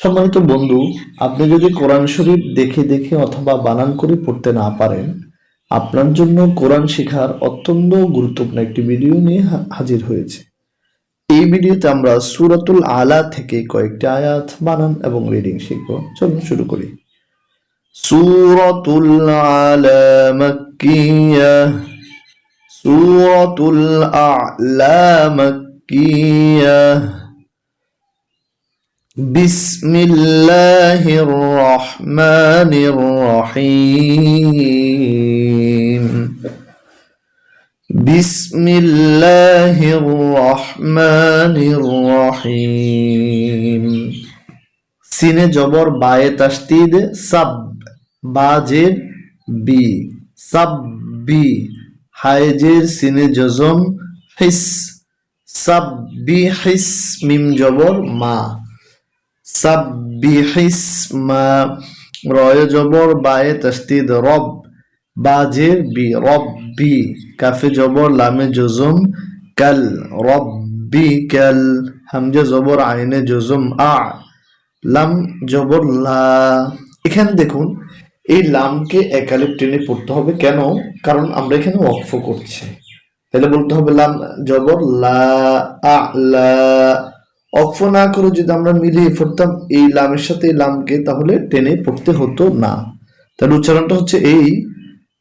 সম্মানিত বন্ধু, আপনি যদি কোরআন শরীফ দেখে দেখে অথবা বানান করে পড়তে না পারেন, আপনার জন্য কোরআন শেখার অত্যন্ত গুরুত্বপূর্ণ একটি ভিডিও নিয়ে হাজির হয়েছে। এই ভিডিওতে আমরা সূরাতুল আলা থেকে কয়েকটি আয়াত বানান এবং রিডিং শিখব। চলুন শুরু করি। সূরাতুল আলা মাক্কিয়াহ। সূরাতুল আলা মাক্কিয়াহ। بسم الله الرحمن الرحيم. بسم الله الرحمن الرحيم. সিনে জবর বায়ে তাসদিদ সাব, বাজের বি সাব বি, হায়েজের সিনে জজম হিস সাব বি হিস, মিম জবর মা সাব্বিহিসমা, রয় জবর বায়ে তাসদিদ রব, বাজের বি রব্বি, কাফে জবর লামে জজম কাল রব্বি কাল, হামজা জবর আইনে জজম আ, লাম জবর লা। এখানে দেখুন এই লামকে একালিফ টেনে পড়তে হবে। কেন? কারণ আমরা এখানে ওয়াকফ করছি। তাহলে বলতে হবে লাম জবর লা আ লা। অক্ফ না করে যদি আমরা মিলিয়ে পড়তাম এই লামের সাথে এই লামকে, তাহলে টেনে পড়তে হতো না। তাহলে উচ্চারণটা হচ্ছে এই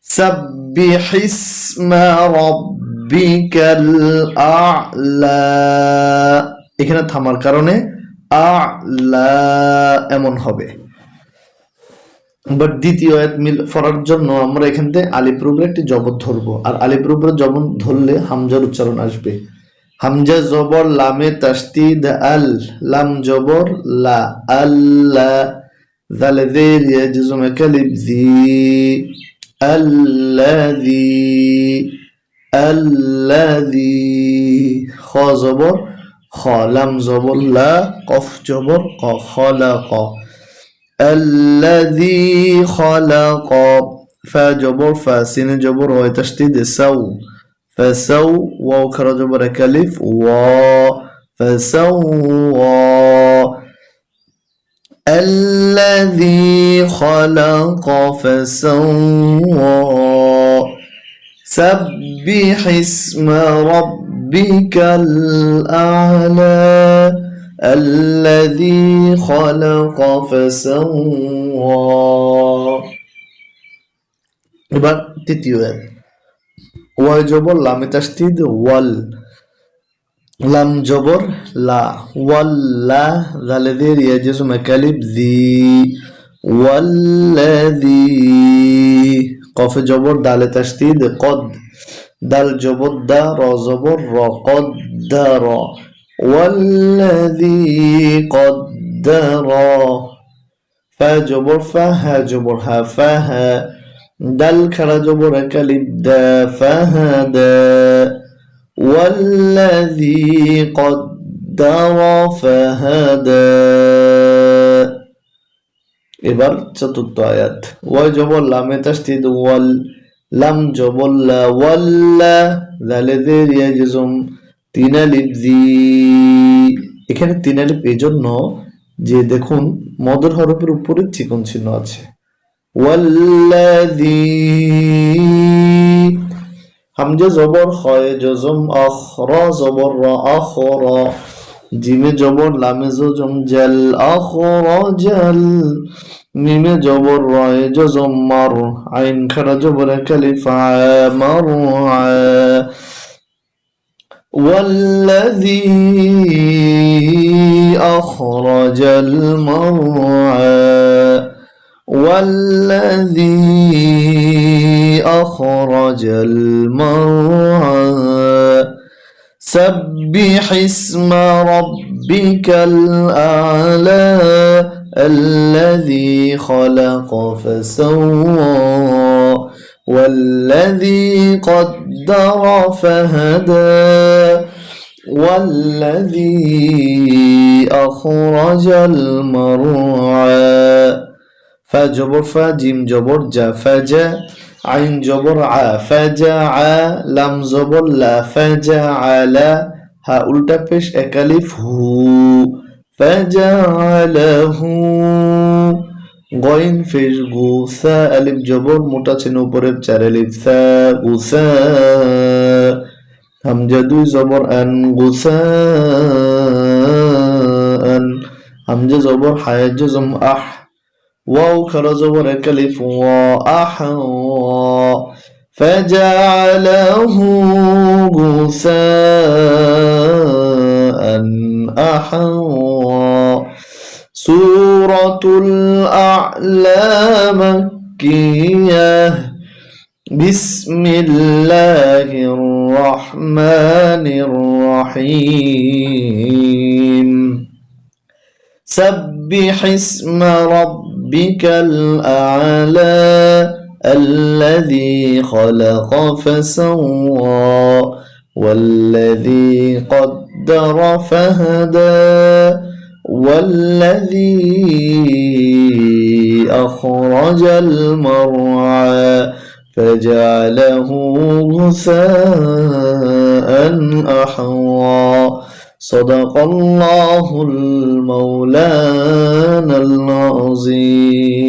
সাব্বিহিসমা রাব্বিকাল আ'লা। এখানে থামার কারণে আ'লা এমন হবে। বাট দ্বিতীয় আয়াত পড়ার জন্য আমরা এখান থেকে আলিফ রুবের একটি জবর ধরবো, আর আলিফ রুবের জবর ধরলে হামজার উচ্চারণ আসবে। হামজা জবর লামে তাসদিদ আল, লাম জবর লা আল্লা, জালে জের ইয়াজুম কালিব জি আল্লাযী আল্লাযী, খ জবর খ, লাম জবর লা, কফ জবর ক, খলাক আল্লাযী খলাক, ফা জবর ফা, সিন জবর ওয়া তাসদিদ সাউ فسو، واو خرج جبر كلف و، فسوى الذي خلق فسوى. سبح اسم ربك الأعلى الذي خلق فسوى. এবার তৃতীয় ওয়াই জবর লামে তাসদিদ ওয়াল, লাম জবর লা, ওয়াল্লা, জালে জের ইয়াজুম কালিব জি ওয়াল্লাযী, কফ জবর দালে তাসদিদ কদ, দাল জবর দা, র জবর র, কদ্দার ওয়াল্লাযী কদ্দার, ফা জবর ফা, হা জবর হা, ফাহা, দাল খারা জবর কালিব দা, ফাহাদা ওয়াল্লাযী কদ্দারা ফাহাদা। এবার চতুর্থ আয়াত, ওয়াই জবর লামে তাসদিদ ওয়াল, লাম জবর লা, ওয়াল্লা, জালে জের ইয়াজুম তিন আলিফ জি। এখানে তিন আলিফ এই জন্য যে দেখুন মদের হরফের উপরে চিকন চিহ্ন আছে। ওয়াল্লাযী, হামজা জবর হয় জজম আখ, র জবর র, আখর, জিমে জবর লামে জজম জাল, আখরাজাল, মিমে জবর রয়ে জজম মার, আইন খারা জবর কালিফ আ, মারআ, ওয়াল্লাযী আখরাজাল মারআ والذي أخرج المرعى. سبح اسم ربك الأعلى الذي خلق فسوى والذي قدر فهدى والذي أخرج المرعى. ফা জবর ফা, জিম জবর জা, ফাজা, আইন জবর আ, ফাজা আ, লাম জবর লা, ফাজা আলা, হা উল্টা পেশ একালিফ হু, فجعله গইন ফেশ গুসা আলিফ জবর মোটা চিহ্ন উপরে চার আলিফ সা গুসা হামজা দুই জবর আন গুসা আন হামজা জবর হায়া জজম আহ ওয়াও খারা জবর এক আলিফ ওয়া আহ ওয়া فجعله غثاء أحوى سورة الأعلى مكية بسم الله الرحمن الرحيم سبح اسم ربك الأعلى الذي خلق فسوى والذي قدر فهدى والذي أخرج المرعى فجعله غثاء أحوى صدق الله المولانا العظيم